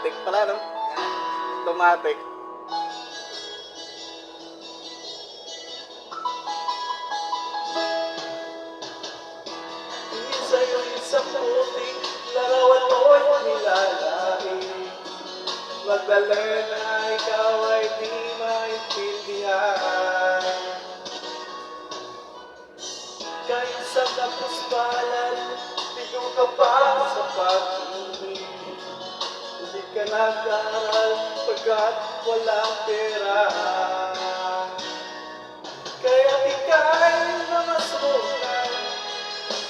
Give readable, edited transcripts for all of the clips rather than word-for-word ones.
Automatic pala, no? Automatic. Sa'yo'y isang puting larawan mo'y nilalahi. Magdalena, ikaw ay di maintindihan. Kahit sa kapuspalan, bigo ka pa sa pag-ibig. Hindi ka nag-aaral pagkat walang pera. Kaya ika'y namasukan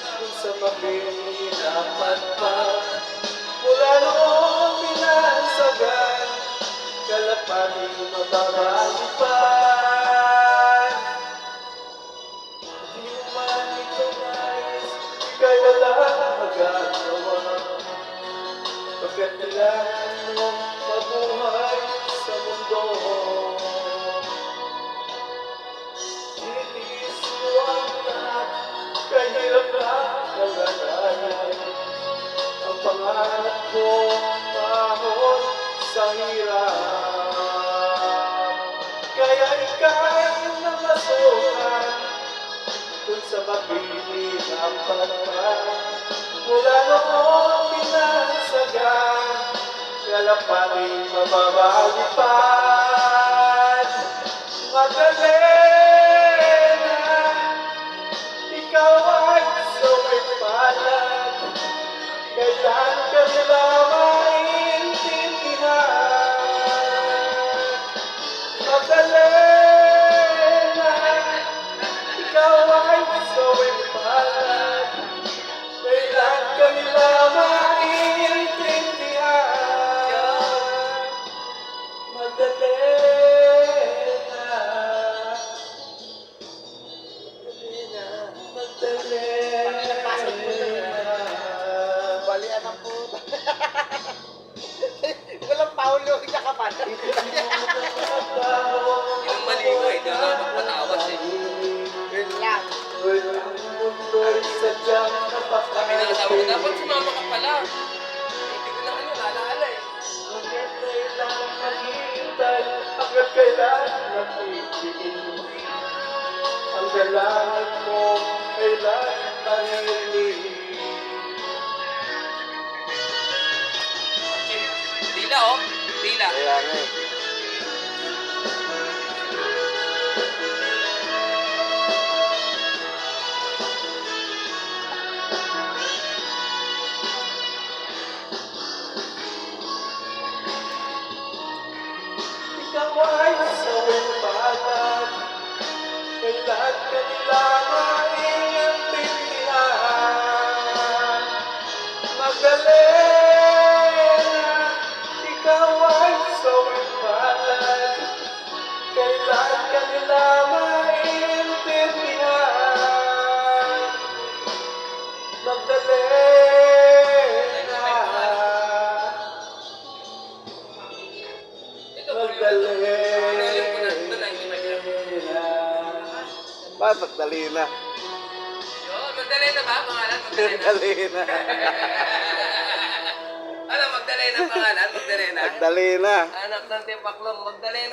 kung sa mapihirapan pa. Mula noong binansagan, kalapating mababalipan. Di mo man ito nais, ika'y walang magagawa. Pagkat kailangan mong mabuhay sa mundo. Titiis mo ang lahat, kahirap na kalagayan. Ang pangarap mo, mahon sa hirap. Kaya ika'y namasukan kung sa mapili ng pagpapag. Mula noong pinagsagan, kalapating mababalipan. Magdalena, ikaw ay sumay palad. Kailan ka nila maintindihan? Magdalena, ikaw ay sumay palad. Kailan ka nila maintindihan? Magdalena, Magdalena. Balian ang puta. Walang Paulo, hindi ka pa. Yung mali ko eh, di ako magpatawas eh. Yun lang. Sabi ng asawa ko, dapat sumama ka pala. Hindi ko na naalala eh. Hanggat kailan nakikinig. Ang dalangin mo kailan tahimik. Dila oh, dila. Kaya nga eh. Ikaw ay sawing palad. Kailan ka nila maintindihan? Magdalena, ikaw ay sawing palad. Kailan ka nila maintindihan? Magdalena, Ito, Pinolim ko na. Ito na, hindi mag-iap. Ba, Magdalena. Yun, Magdalena ba? Pangalan? Magdalena. Magdalena. Ano, Magdalena pangalan? Magdalena? Magdalena. Anak ng Tipaklong, Magdalena